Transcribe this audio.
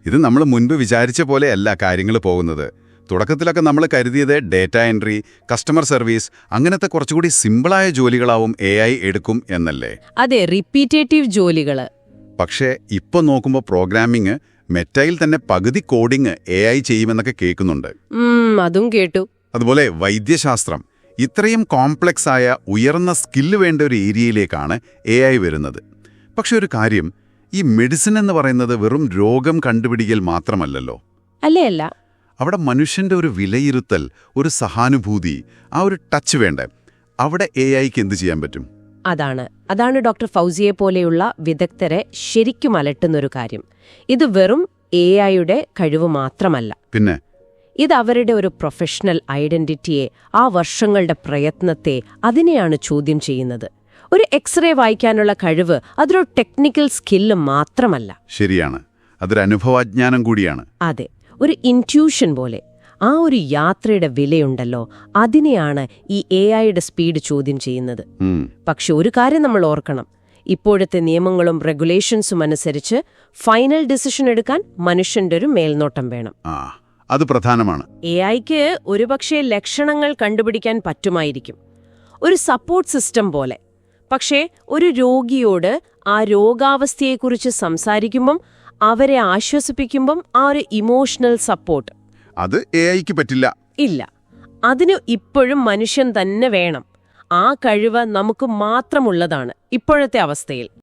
ഇത് നമ്മൾ മുൻപ് വിചാരിച്ച പോലെയല്ല കാര്യങ്ങൾ പോകുന്നത്. തുടക്കത്തിലൊക്കെ നമ്മൾ കരുതിയത് ഡേറ്റ എൻട്രി, കസ്റ്റമർ സർവീസ്, അങ്ങനത്തെ കുറച്ചുകൂടി സിമ്പിളായ ജോലികളാവും AI എടുക്കും എന്നല്ലേ? അതെ, റിപ്പീറ്റേറ്റീവ് ജോലികള്. പക്ഷേ ഇപ്പോൾ നോക്കുമ്പോൾ പ്രോഗ്രാമിംഗ്, മെറ്റയിൽ തന്നെ പകുതി കോഡിംഗ് AI ചെയ്യുമെന്നൊക്കെ കേൾക്കുന്നുണ്ട്. അതും കേട്ടു. അതുപോലെ വൈദ്യശാസ്ത്രം, ഇത്രയും കോംപ്ലക്സ് ആയ ഉയർന്ന സ്കില്ല് വേണ്ട ഒരു ഏരിയയിലേക്കാണ് AI വരുന്നത്. പക്ഷെ ഒരു കാര്യം, ഈ മെഡിസിൻ എന്ന് പറയുന്നത് വെറും രോഗം കണ്ടുപിടിക്കൽ മാത്രമല്ലല്ലോ. അല്ലേ അല്ല. അവിടെ മനുഷ്യന്റെ ഒരു വിലയിരുത്തൽ, ഒരു സഹാനുഭൂതി, ആ ഒരു ടച്ച് വേണ്ടേ? അവിടെ AIക്ക് എന്ത് ചെയ്യാൻ പറ്റും? അതാണ് ഡോക്ടർ ഫൗസിയെ പോലെയുള്ള വിദഗ്ധരെ ശരിക്കും അലട്ടുന്നൊരു കാര്യം. ഇത് വെറും AI-യുടെ കഴിവ് മാത്രമല്ല. പിന്നെ ഇത് അവരുടെ ഒരു പ്രൊഫഷണൽ ഐഡന്റിറ്റിയെ, ആ വർഷങ്ങളുടെ പ്രയത്നത്തെ, അതിനെയാണ് ചോദ്യം ചെയ്യുന്നത്. ഒരു എക്സ്റേ വായിക്കാനുള്ള കഴിവ് അതൊരു ടെക്നിക്കൽ സ്കില്ല് മാത്രമല്ല. ശരിയാണ്, അതൊരു അനുഭവജ്ഞാനം കൂടിയാണ്. അതെ, ഒരു ഇൻറ്റ്യൂഷൻ പോലെ. ആ ഒരു യാത്രയുടെ വിലയുണ്ടല്ലോ, അതിനെയാണ് ഈ AI-യുടെ സ്പീഡ് ചോദ്യം ചെയ്യുന്നത്. പക്ഷെ ഒരു കാര്യം നമ്മൾ ഓർക്കണം, ഇപ്പോഴത്തെ നിയമങ്ങളും റെഗുലേഷൻസും അനുസരിച്ച് ഫൈനൽ ഡിസിഷൻ എടുക്കാൻ മനുഷ്യന്റെ ഒരു മേൽനോട്ടം വേണം. അത് പ്രധാനമാണ്. AI-ക്ക് ഒരുപക്ഷെ ലക്ഷണങ്ങൾ കണ്ടുപിടിക്കാൻ പറ്റുമായിരിക്കും, ഒരു സപ്പോർട്ട് സിസ്റ്റം പോലെ. പക്ഷേ ഒരു രോഗിയോട് ആ രോഗാവസ്ഥയെക്കുറിച്ച് സംസാരിക്കുമ്പം, അവരെ ആശ്വസിപ്പിക്കുമ്പം, ആ ഒരു ഇമോഷണൽ സപ്പോർട്ട് അത് AIക്ക് പറ്റില്ല. ഇല്ല, അതിന് ഇപ്പോഴും മനുഷ്യൻ തന്നെ വേണം. ആ കഴിവ് നമുക്ക് മാത്രമുള്ളതാണ് ഇപ്പോഴത്തെ അവസ്ഥയിൽ.